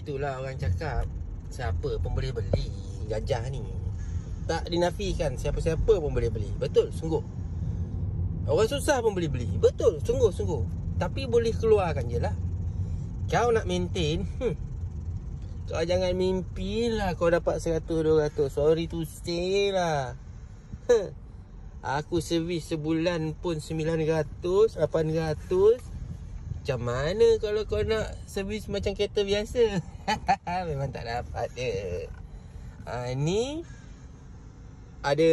Itulah orang cakap, siapa pun boleh beli gajah ni. Tak dinafikan siapa-siapa pun boleh beli. Betul, sungguh. Orang susah pun boleh beli. Betul, sungguh. Tapi boleh keluarkan je lah. Kau nak maintain, kau jangan mimpilah kau dapat 100-200. Sorry to say lah. Aku servis sebulan pun 900, 800. Macam mana kalau kau nak servis macam kereta biasa? Memang tak dapat dia. Ni ada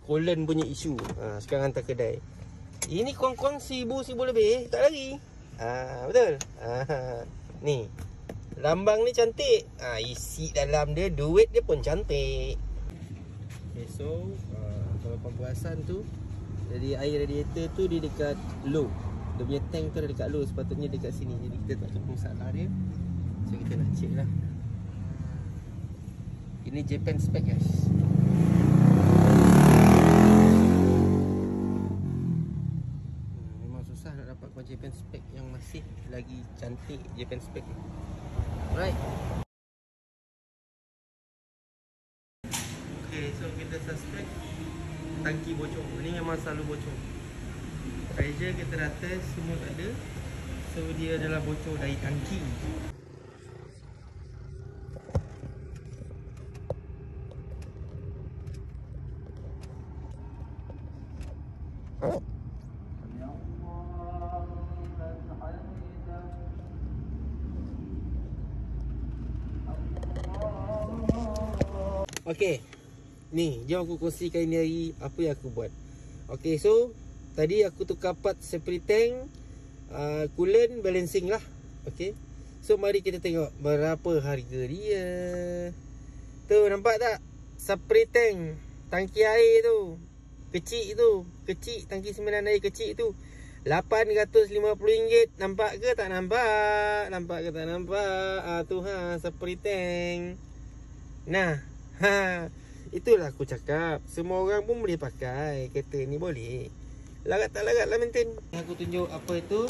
coolant punya isu. Sekarang hantar kedai. Ini kurang-kurang 1000 lebih. Tak lari. Betul. Ni lambang ni cantik. Isi dalam dia, duit dia pun cantik. Okay, so kalau kau perasan tu, jadi air radiator tu dia dekat low. Dia punya tank tu ada dekat low. Sepatutnya dekat sini. Jadi kita tak tahu masalah dia. So kita nak check lah. Ini Japan spec guys. Memang susah nak dapat Japan spec yang masih lagi cantik Japan spec ni. Alright. Okay, so kita suspect tangki bocor. Ini memang selalu bocor. Pressure kita dah test, semua tak ada. So dia adalah bocor dari tangki. Okay, ni jom aku kongsikan ni hari apa yang aku buat. Okay, so tadi aku tukar part spray tank, coolant, balancing lah. Okay, so mari kita tengok berapa harga dia. Tu nampak tak? Spray tank, tangki air tu kecil tu, kecil, tangki simpanan air kecil tu RM850. Nampak ke tak nampak? Nampak ke tak nampak? Tu spray tank. Nah, itulah aku cakap, semua orang pun boleh pakai kereta ni, boleh. Larat tak larat lah maintain. Aku tunjuk apa itu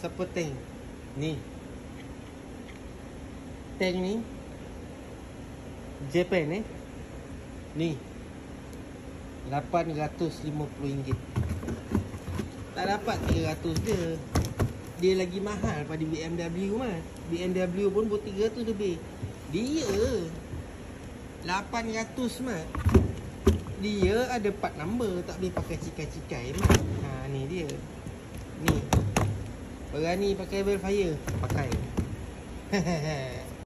spray tank. Ni tank ni Japan ni RM850. Tak dapat 300 je. Dia lagi mahal pada BMW mah. BMW pun buat 300 lebih. Dia 800 mat. Dia ada part number, tak boleh pakai cikai-cikai mat. Ni dia. Ni. Berani pakai Velfire, pakai.